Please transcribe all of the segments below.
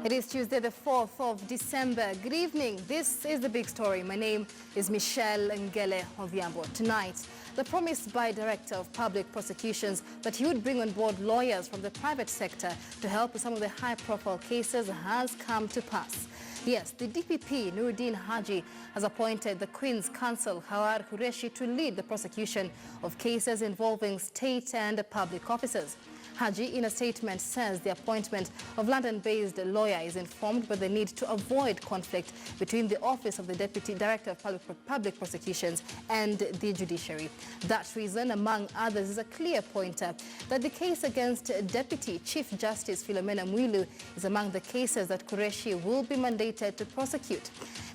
It is Tuesday, the 4th of December. Good evening. This is the big story. My name is Michelle Ngele Odhiambo. Tonight, the promise by Director of Public Prosecutions that he would bring on board lawyers from the private sector to help with some of the high-profile cases has come to pass. Yes, the DPP Haji has appointed the Queen's Counsel Hawar Qureshi to lead the prosecution of cases involving state and public officers. Haji, in a statement, says the appointment of London-based lawyer is informed by the need to avoid conflict between the Office of the Deputy Director of Public Prosecutions and the judiciary. That reason, among others, is a clear pointer that the case against Deputy Chief Justice Philomena Mwilu is among the cases that Qureshi will be mandated to prosecute.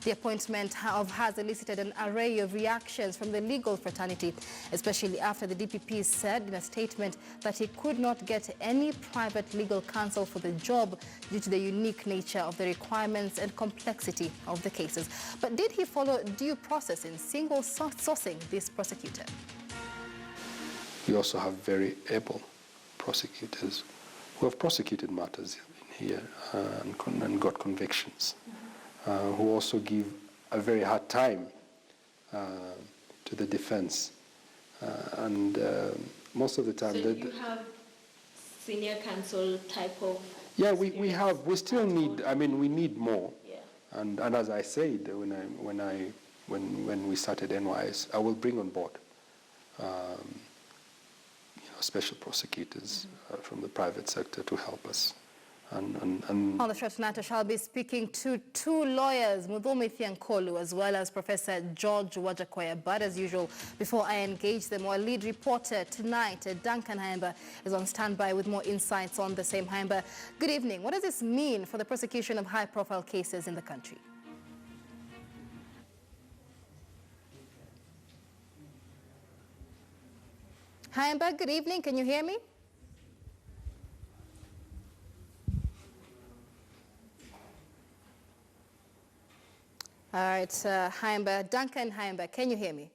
The appointment has elicited an array of reactions from the legal fraternity, especially after the DPP said in a statement that he could not get any private legal counsel for the job due to the unique nature of the requirements and complexity of the cases. But did he follow due process in single sourcing this prosecutor? We also have very able prosecutors who have prosecuted matters in here and got convictions. Who also give a very hard time to the defense. Most of the time... So you have senior counsel type of... Yeah, we have. We still need, we need more. Yeah. And as I said, when we started NYS, I will bring on board special prosecutors from the private sector to help us. On the show tonight, I shall be speaking to two lawyers, Mudhomi Thiankolu, as well as Professor George Wajakoya. But as usual, before I engage them, our lead reporter tonight, Duncan Haimba, is on standby with more insights on the same. Haimba, good evening. What does this mean for the prosecution of high-profile cases in the country? Haimba, good evening. Can you hear me? All right, Duncan Haimba, can you hear me?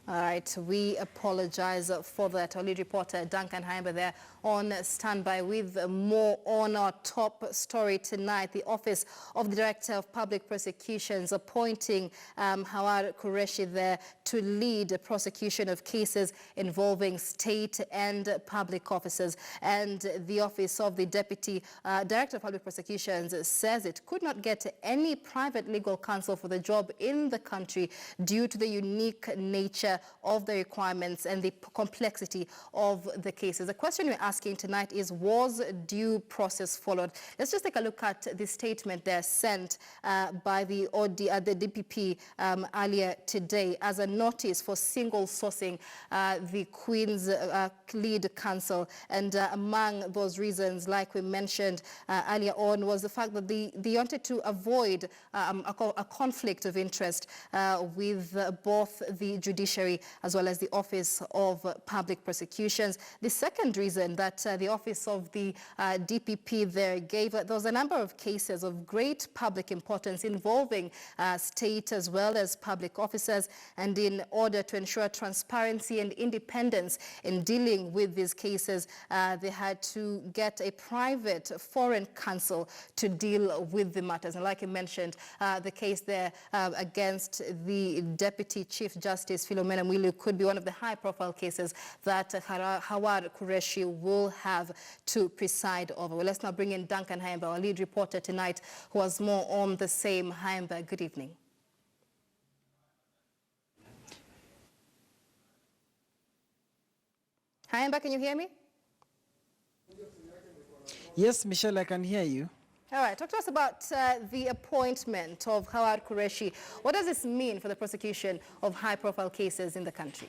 All right, we apologize for that. Our lead reporter, Duncan Haimba, there on standby with more on our top story tonight. The Office of the Director of Public Prosecutions appointing Hawar Qureshi there to lead the prosecution of cases involving state and public officers. And the Office of the Deputy Director of Public Prosecutions says it could not get any private legal counsel for the job in the country due to the unique nature of the requirements and the complexity of the cases. The question we're asking tonight is, was due process followed? Let's just take a look at the statement there sent by the DPP earlier today as a notice for single sourcing the Queen's lead counsel. And among those reasons, like we mentioned earlier on, was the fact that they wanted to avoid a conflict of interest with both the judiciary as well as the Office of Public Prosecutions. The second reason that the Office of the DPP there gave, there was a number of cases of great public importance involving state as well as public officers, and in order to ensure transparency and independence in dealing with these cases, they had to get a private foreign counsel to deal with the matters. And like you mentioned, the case there against the Deputy Chief Justice Philomena Mwilu could be one of the high-profile cases that Hawar Qureshi will have to preside over. Well, let's now bring in Duncan Haimba, our lead reporter tonight, who has more on the same. Haimba, good evening. Haimba, can you hear me? Yes, Michelle, I can hear you. All right, talk to us about the appointment of Hawar Qureshi. What does this mean for the prosecution of high-profile cases in the country?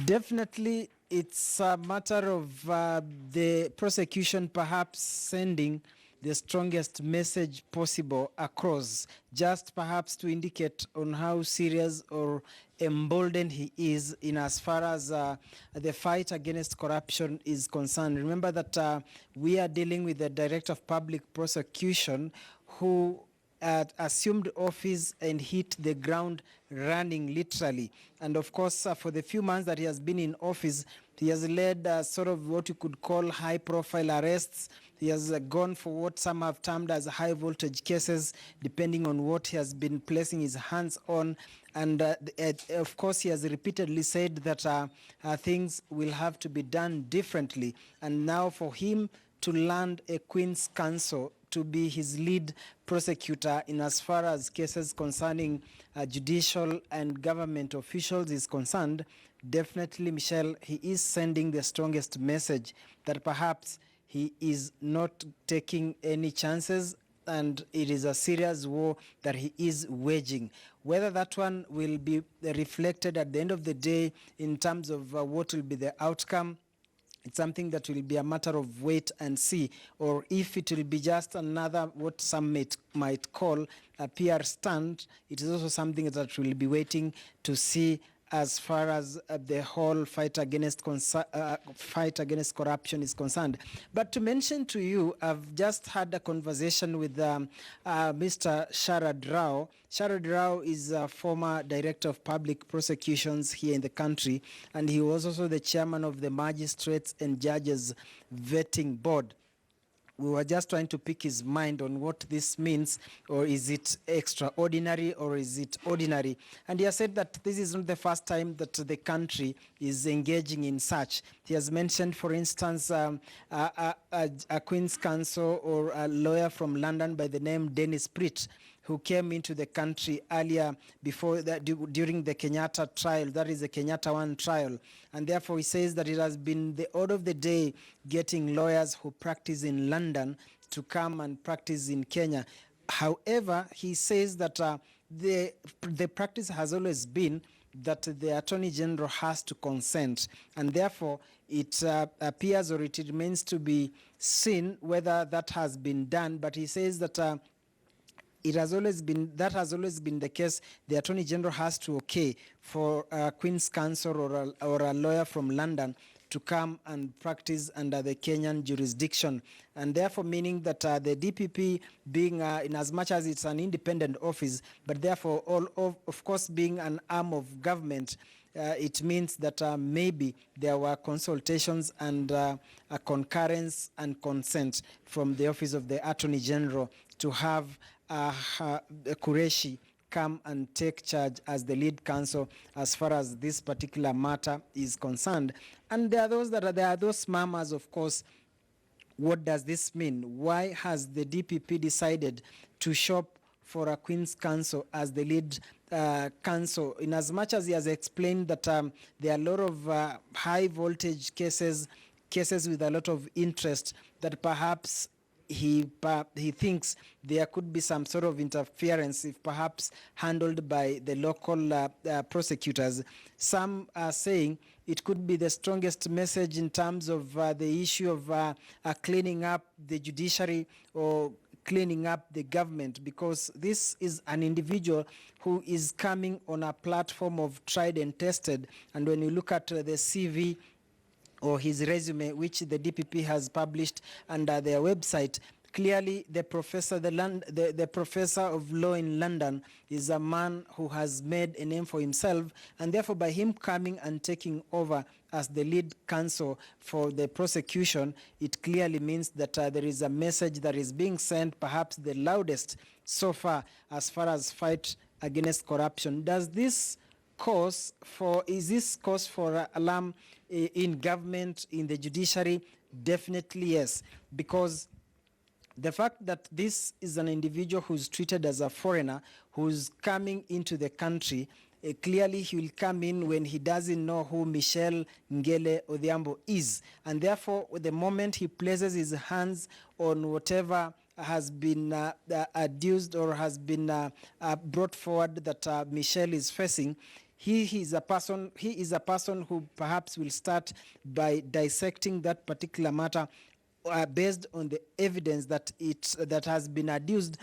Definitely, it's a matter of the prosecution perhaps sending the strongest message possible across, just perhaps to indicate on how serious or emboldened he is in as far as the fight against corruption is concerned. Remember that we are dealing with the Director of Public Prosecution who assumed office and hit the ground running literally. And of course, for the few months that he has been in office, He has led sort of what you could call high-profile arrests. He has gone for what some have termed as high-voltage cases, depending on what he has been placing his hands on. And of course, he has repeatedly said that things will have to be done differently. And now for him to land a Queen's Counsel to be his lead prosecutor in as far as cases concerning judicial and government officials is concerned, definitely, Michelle, he is sending the strongest message that perhaps he is not taking any chances, and it is a serious war that he is waging. Whether that one will be reflected at the end of the day in terms of what will be the outcome, it's something that will be a matter of wait and see, or if it will be just another, what some might call a PR stunt, it is also something that we'll be waiting to see as far as the whole fight against corruption is concerned. But to mention to you, I've just had a conversation with Mr. Sharad Rao. Sharad Rao is a former director of public prosecutions here in the country, and he was also the chairman of the Magistrates and Judges Vetting Board. We were just trying to pick his mind on what this means, or is it extraordinary, or is it ordinary? And he has said that this is not the first time that the country is engaging in such. He has mentioned, for instance, a Queen's Counsel or a lawyer from London by the name Dennis Pritt, who came into the country earlier before that, during the Kenyatta trial, that is the Kenyatta 1 trial. And therefore he says that it has been the order of the day getting lawyers who practice in London to come and practice in Kenya. However, he says that the practice has always been that the Attorney General has to consent, and therefore it appears, or it remains to be seen whether that has been done. But he says that that has always been the case. The Attorney General has to for a Queen's Counsel or a lawyer from London to come and practice under the Kenyan jurisdiction, and therefore meaning that the DPP being, in as much as it's an independent office, but therefore of course being an arm of government, it means that maybe there were consultations and a concurrence and consent from the Office of the Attorney General to have Qureshi come and take charge as the lead counsel as far as this particular matter is concerned. And there are those murmurs, of course. What does this mean? Why has the DPP decided to shop for a Queen's Counsel as the lead counsel, in as much as he has explained that there are a lot of high voltage cases with a lot of interest, that perhaps he thinks there could be some sort of interference if perhaps handled by the local prosecutors. Some are saying it could be the strongest message in terms of the issue of cleaning up the judiciary or cleaning up the government, because this is an individual who is coming on a platform of tried and tested. And when you look at the CV or his resume, which the DPP has published under their website, clearly the professor of law in London is a man who has made a name for himself, and therefore by him coming and taking over as the lead counsel for the prosecution, it clearly means that there is a message that is being sent, perhaps the loudest so far as fight against corruption. Is this cause for alarm in government, in the judiciary? Definitely yes, because the fact that this is an individual who's treated as a foreigner, who's coming into the country, clearly he will come in when he doesn't know who Michelle Ngele Odhiambo is. And therefore, the moment he places his hands on whatever has been adduced or has been brought forward that Michelle is facing, he is a person who perhaps will start by dissecting that particular matter based on the evidence that has been adduced,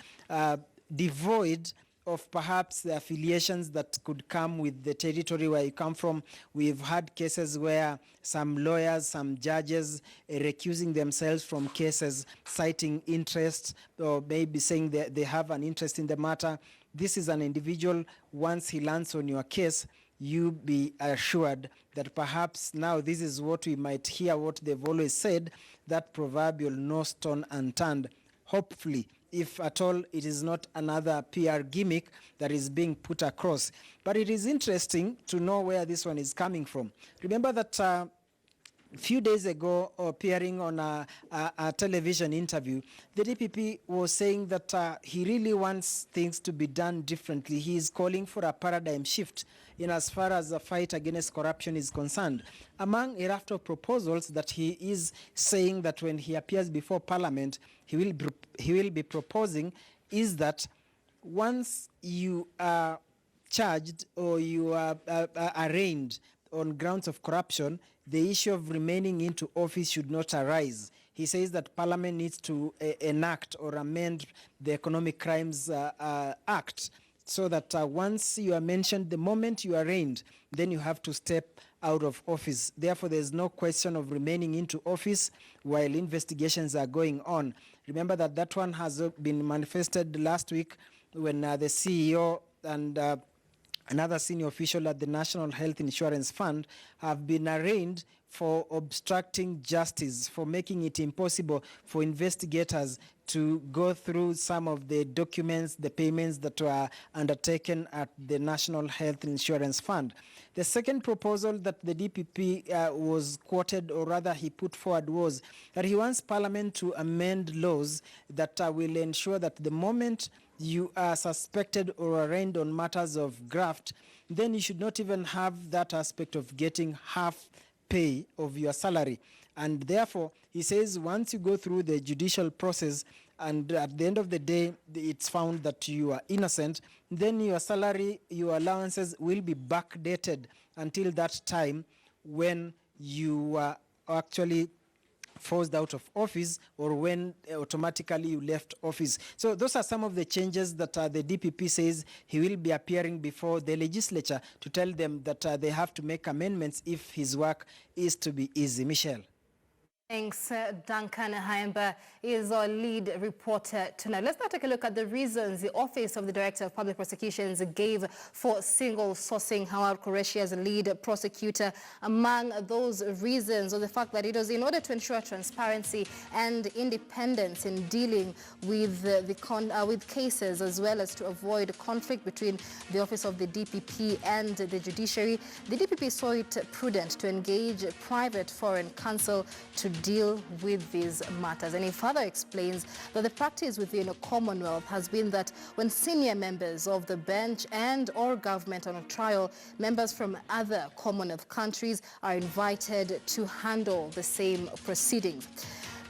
devoid of perhaps the affiliations that could come with the territory where you come from. We've had cases where some lawyers, some judges recusing themselves from cases, citing interest, or maybe saying that they have an interest in the matter. This is an individual, once he lands on your case, you be assured that perhaps now this is what we might hear, what they've always said, that proverbial no stone unturned. Hopefully, if at all it is not another PR gimmick that is being put across. But it is interesting to know where this one is coming from. Remember that a few days ago, appearing on a television interview, the DPP was saying that he really wants things to be done differently. He is calling for a paradigm shift in as far as the fight against corruption is concerned. Among a raft of proposals that he is saying that when he appears before Parliament, he will be proposing is that once you are charged or you are arraigned on grounds of corruption, the issue of remaining into office should not arise. He says that Parliament needs to enact or amend the Economic Crimes Act so that once you are mentioned, the moment you are arraigned, then you have to step out of office. Therefore, there's no question of remaining into office while investigations are going on. Remember that that one has been manifested last week when the CEO and another senior official at the National Health Insurance Fund have been arraigned for obstructing justice, for making it impossible for investigators to go through some of the documents, the payments that were undertaken at the National Health Insurance Fund. The second proposal that the DPP was quoted, or rather he put forward, was that he wants Parliament to amend laws that will ensure that the moment you are suspected or arraigned on matters of graft, then you should not even have that aspect of getting half pay of your salary. And therefore, he says once you go through the judicial process and at the end of the day, it's found that you are innocent, then your salary, your allowances will be backdated until that time when you are actually forced out of office or when automatically you left office. So those are some of the changes that the DPP says he will be appearing before the legislature to tell them that they have to make amendments if his work is to be easy. Michelle. Thanks. Duncan Haimba is our lead reporter tonight. Let's now take a look at the reasons the Office of the Director of Public Prosecutions gave for single sourcing Howard Qureshi as a lead prosecutor. Among those reasons was the fact that it was in order to ensure transparency and independence in dealing with with cases, as well as to avoid conflict between the Office of the DPP and the judiciary. The DPP saw it prudent to engage private foreign counsel to deal with these matters. And he further explains that the practice within a Commonwealth has been that when senior members of the bench and or government on a trial, members from other Commonwealth countries are invited to handle the same proceedings.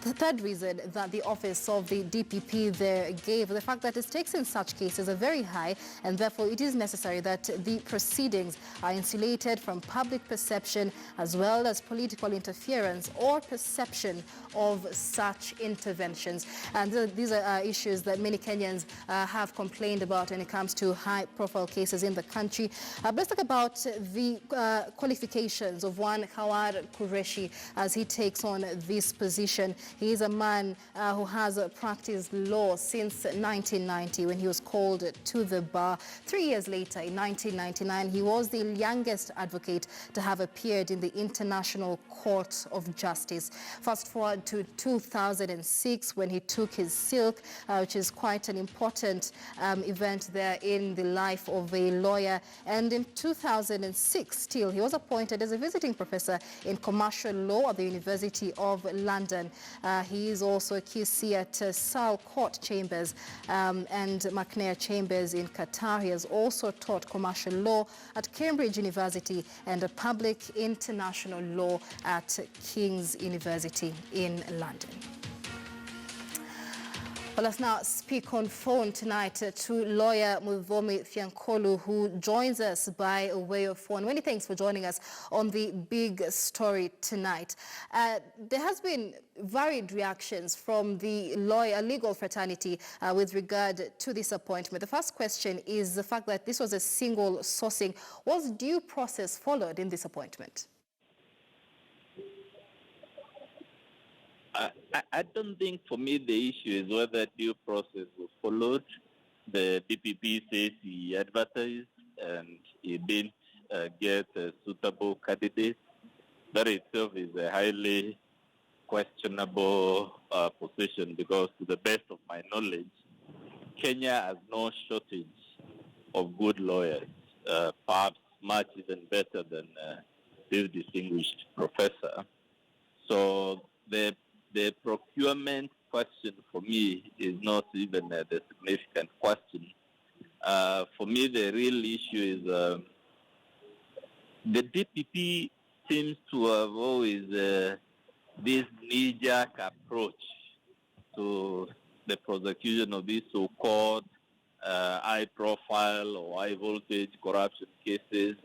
The third reason that the Office of the DPP there gave, the fact that the stakes in such cases are very high, and therefore it is necessary that the proceedings are insulated from public perception as well as political interference or perception of such interventions. And these are issues that many Kenyans have complained about when it comes to high-profile cases in the country. Let's talk about the qualifications of one Howard Qureshi as he takes on this position. He is a man who has practiced law since 1990 when he was called to the bar. 3 years later, in 1999, he was the youngest advocate to have appeared in the International Court of Justice. Fast forward to 2006 when he took his silk, which is quite an important event there in the life of a lawyer. And in 2006, still, he was appointed as a visiting professor in commercial law at the University of London. He is also a QC at Sal Court Chambers and McNair Chambers in Qatar. He has also taught commercial law at Cambridge University and public international law at King's University in London. Well, let's now speak on phone tonight to lawyer Muvomi Fiankolu, who joins us by way of phone. Many thanks for joining us on the big story tonight. There has been varied reactions from the legal fraternity with regard to this appointment. The first question is the fact that this was a single sourcing. Was due process followed in this appointment? I don't think, for me, the issue is whether due process was followed. The DPP says he advertised and he didn't get suitable candidates. That itself is a highly questionable position because, to the best of my knowledge, Kenya has no shortage of good lawyers, perhaps much even better than this distinguished professor. So the procurement question for me is not even the significant question. For me, the real issue is the DPP seems to have always this knee-jerk approach to the prosecution of these so-called high-profile or high-voltage corruption cases,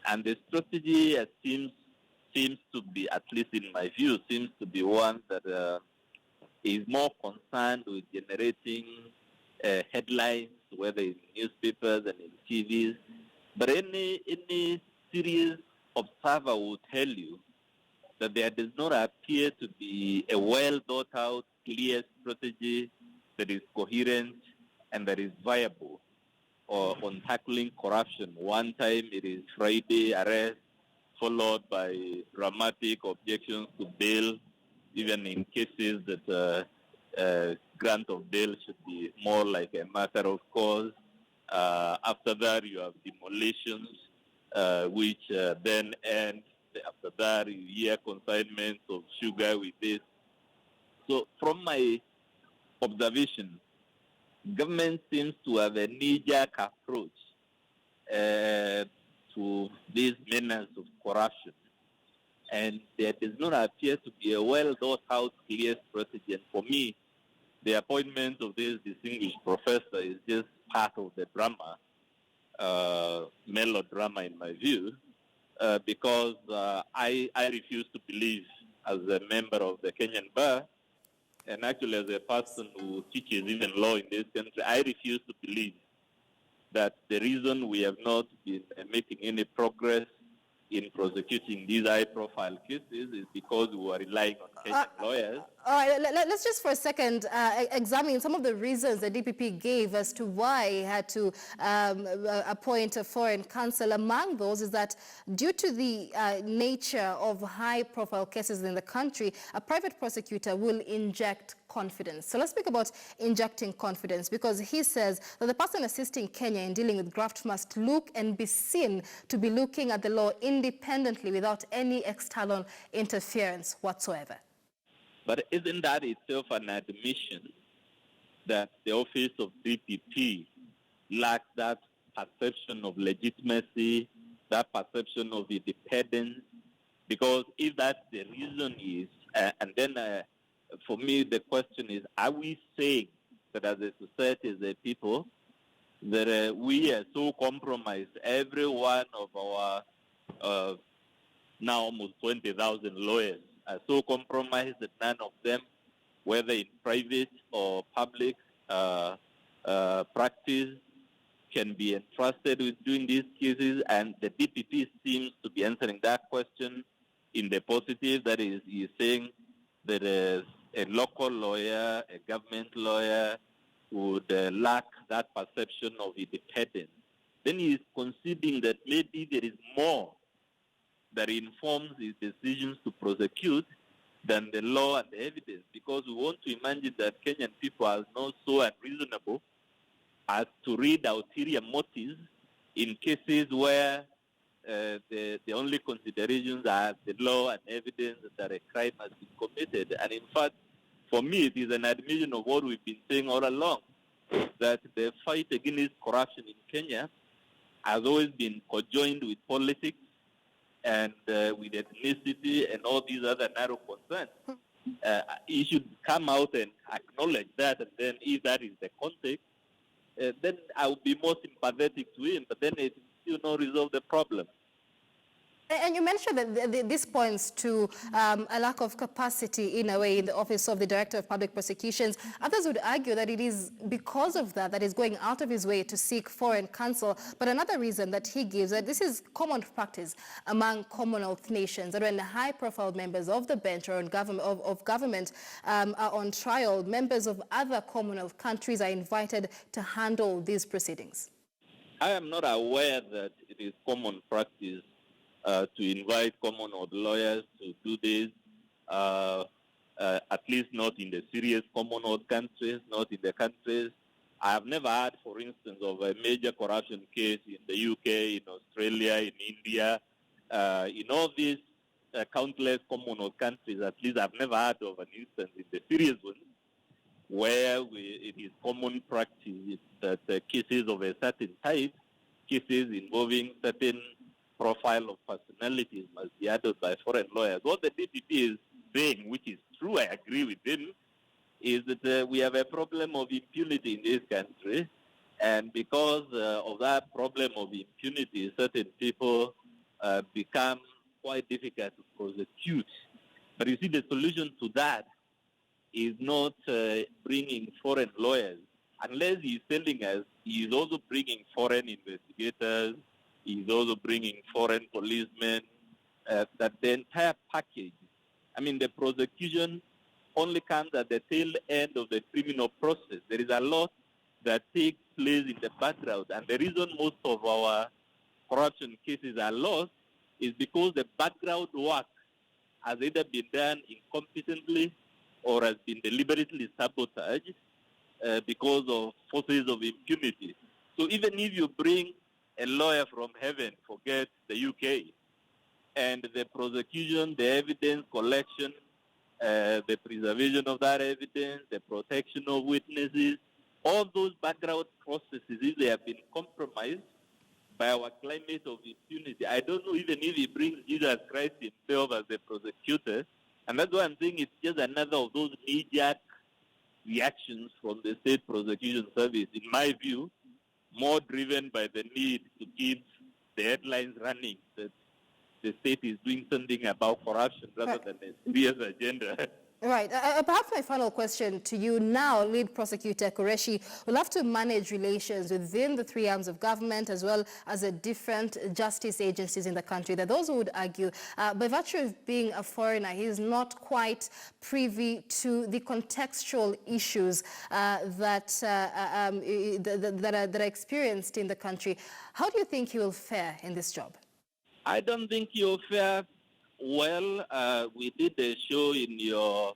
and the strategy seems to be, at least in my view, seems to be one that is more concerned with generating headlines, whether in newspapers and in TVs. But any serious observer will tell you that there does not appear to be a well-thought-out, clear strategy that is coherent and that is viable on tackling corruption. One time it is Friday arrest, followed by dramatic objections to bail, even in cases that grant of bail should be more like a matter of course. After that, you have demolitions, which then end. After that, you hear consignments of sugar with this. So from my observation, government seems to have a knee-jerk approach to these menace of corruption. And there does not appear to be a well-thought-out, clear strategy. And for me, the appointment of this distinguished professor is just part of the drama, melodrama in my view, because I refuse to believe, as a member of the Kenyan Bar, and actually as a person who teaches even law in this country, I refuse to believe that the reason we have not been making any progress in prosecuting these high-profile cases is because we are relying on Kenyan lawyers. All right, let's just for a second examine some of the reasons the DPP gave as to why it had to appoint a foreign counsel. Among those is that due to the nature of high-profile cases in the country, a private prosecutor will inject confidence. So let's speak about injecting confidence, because he says that the person assisting Kenya in dealing with graft must look and be seen to be looking at the law independently without any external interference whatsoever. But isn't that itself an admission that the office of DPP lacks that perception of legitimacy, that perception of independence? Because if that's the reason is, and then for me the question is, are we saying that as a society, as a people, that we are so compromised, every one of our now almost 20,000 lawyers are so compromised that none of them, whether in private or public practice, can be entrusted with doing these cases? And the DPP seems to be answering that question in the positive. That is, he is saying that a local lawyer, a government lawyer, would lack that perception of independence. Then he is conceding that maybe there is more that informs his decisions to prosecute than the law and the evidence, because we want to imagine that Kenyan people are not so unreasonable as to read ulterior motives in cases where the only considerations are the law and evidence that a crime has been committed. And in fact, for me, it is an admission of what we've been saying all along, that the fight against corruption in Kenya has always been conjoined with politics and with ethnicity and all these other narrow concerns. He should come out and acknowledge that, and then if that is the context, then I would be more sympathetic to him, but then it will resolve the problem. And you mentioned that this points to a lack of capacity, in a way, in the Office of the Director of Public Prosecutions. Others would argue that it is because of that he's going out of his way to seek foreign counsel. But another reason that he gives, that this is common practice among Commonwealth nations, that when high-profile members of the bench or of government are on trial, members of other Commonwealth countries are invited to handle these proceedings. I am not aware that it is common practice to invite Commonwealth lawyers to do this, at least not in the serious Commonwealth countries, not in the countries. I have never heard, for instance, of a major corruption case in the UK, in Australia, in India. In all these countless Commonwealth countries, at least I've never heard of an instance in the serious ones where it is common practice that cases of a certain type, cases involving certain profile of personalities, must be handled by foreign lawyers. What the DPP is saying, which is true, I agree with him, is that we have a problem of impunity in this country, and because of that problem of impunity, certain people become quite difficult to prosecute. But you see, the solution to that is not bringing foreign lawyers. Unless he's telling us he is also bringing foreign investigators, he's also bringing foreign policemen, that the entire package, I mean, the prosecution only comes at the tail end of the criminal process. There is a lot that takes place in the background, and the reason most of our corruption cases are lost is because the background work has either been done incompetently or has been deliberately sabotaged because of forces of impunity. So even if you bring a lawyer from heaven, forget the UK, and the prosecution, the evidence collection, the preservation of that evidence, the protection of witnesses, all those background processes, if they have been compromised by our climate of impunity, I don't know even if he brings Jesus Christ himself as the prosecutor. And that's why I'm saying it's just another of those knee-jerk reactions from the state prosecution service, in my view, more driven by the need to keep the headlines running, that the state is doing something about corruption rather than a serious agenda. Right. Perhaps my final question to you now, lead prosecutor Qureshi, will have to manage relations within the three arms of government as well as the different justice agencies in the country. There are those who would argue, by virtue of being a foreigner, he is not quite privy to the contextual issues that are experienced in the country. How do you think he will fare in this job? I don't think you'll fare well. We did a show in your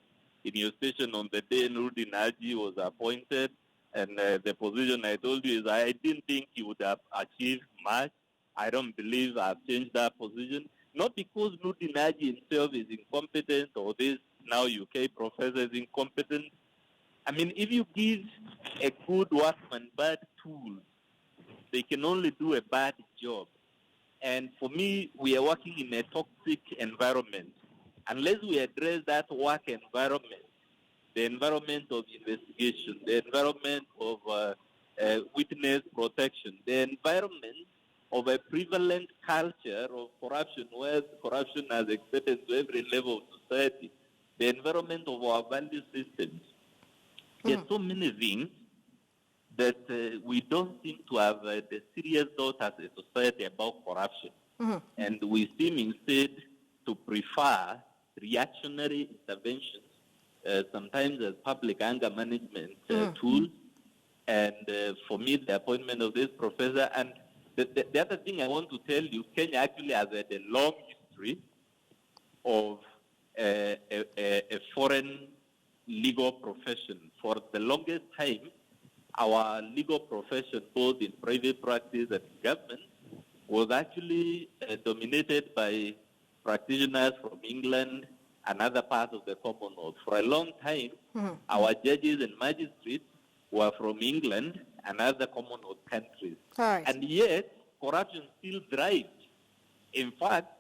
station on the day Nuruddin Haji was appointed, and the position I told you is I didn't think he would have achieved much. I don't believe I've changed that position. Not because Nuruddin Haji himself is incompetent or this now UK professor is incompetent. I mean, if you give a good workman bad tools, they can only do a bad job. And for me, we are working in a toxic environment. Unless we address that work environment, the environment of investigation, the environment of witness protection, the environment of a prevalent culture of corruption, where corruption has extended to every level of society, the environment of our value systems. There are so many things that we don't seem to have the serious thought as a society about corruption. And we seem instead to prefer reactionary interventions, sometimes as public anger management tools. And for me, the appointment of this professor, and the other thing I want to tell you, Kenya actually has a long history of a foreign legal profession. For the longest time, our legal profession, both in private practice and government, was actually dominated by practitioners from England and other parts of the Commonwealth. For a long time, our judges and magistrates were from England and other Commonwealth countries. Right. And yet, corruption still thrived. In fact,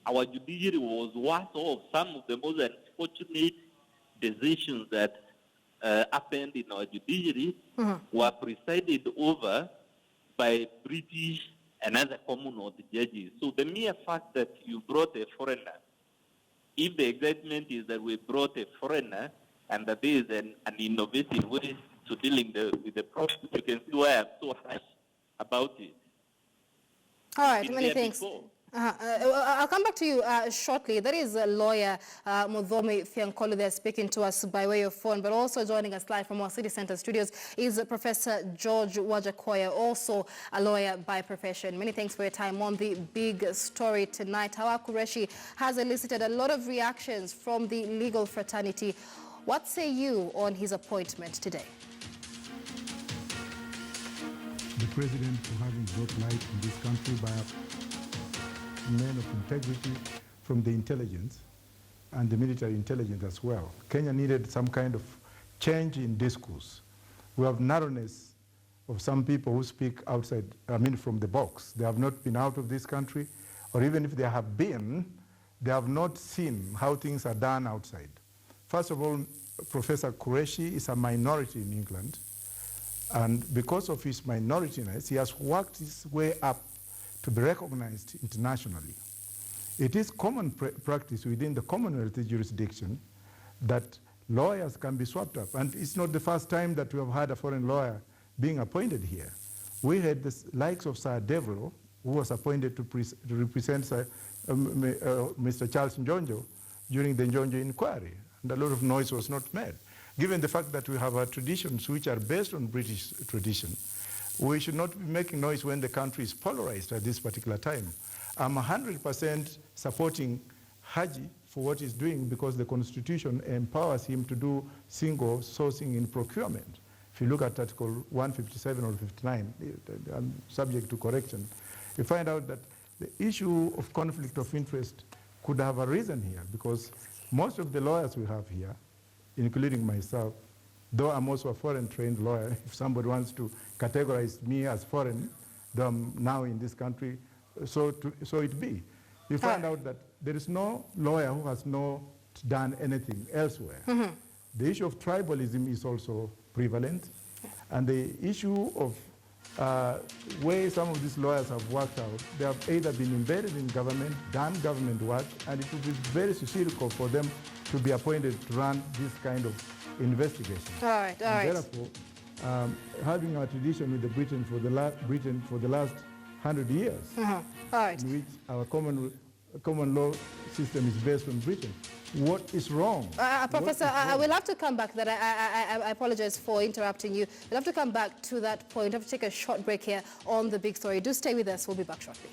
our judiciary was worse off. Some of the most unfortunate decisions that happened in our judiciary were presided over by British and other Commonwealth judges. So the mere fact that you brought a foreigner, if the excitement is that we brought a foreigner and that there is an innovative way to dealing with the problem, you can see why I'm so harsh about it. All right, many thanks. I'll come back to you shortly. That is lawyer Mudhomi Fiankolu there speaking to us by way of phone, but also joining us live from our City Center studios is Professor George Wajakoya, also a lawyer by profession. Many thanks for your time on the big story tonight. Hawa Qureshi has elicited a lot of reactions from the legal fraternity. What say you on his appointment today? The president for having brought light in this country by men of integrity from the intelligence and the military intelligence as well. Kenya needed some kind of change in discourse. We have narrowness of some people who speak outside, from the box. They have not been out of this country, or even if they have been, they have not seen how things are done outside. First of all, Professor Qureshi is a minority in England, and because of his minorityness, he has worked his way up to be recognized internationally. It is common practice within the Commonwealth jurisdiction that lawyers can be swapped up. And it's not the first time that we have had a foreign lawyer being appointed here. We had the likes of Sir Devereux, who was appointed to represent Mr. Charles Njonjo during the Njonjo inquiry. And a lot of noise was not made. Given the fact that we have our traditions which are based on British tradition, we should not be making noise when the country is polarized at this particular time. I'm 100% supporting Haji for what he's doing because the Constitution empowers him to do single sourcing in procurement. If you look at Article 157 or 59, I'm subject to correction, you find out that the issue of conflict of interest could have arisen here because most of the lawyers we have here, including myself, though I'm also a foreign trained lawyer, if somebody wants to categorize me as foreign, though I'm now in this country, so it be. You find out that there is no lawyer who has not done anything elsewhere. Mm-hmm. The issue of tribalism is also prevalent, and the issue of where some of these lawyers have worked out, they have either been embedded in government, done government work, and it would be very difficult for them to be appointed to run this kind of investigation. All right. Therefore, having our tradition with the Britain for the last 100 years, all right, in which our common law system is based on Britain. What is wrong? Professor, I will have to come back. I apologize for interrupting you. We'll have to come back to that point. We'll have to take a short break here on the big story. Do stay with us. We'll be back shortly.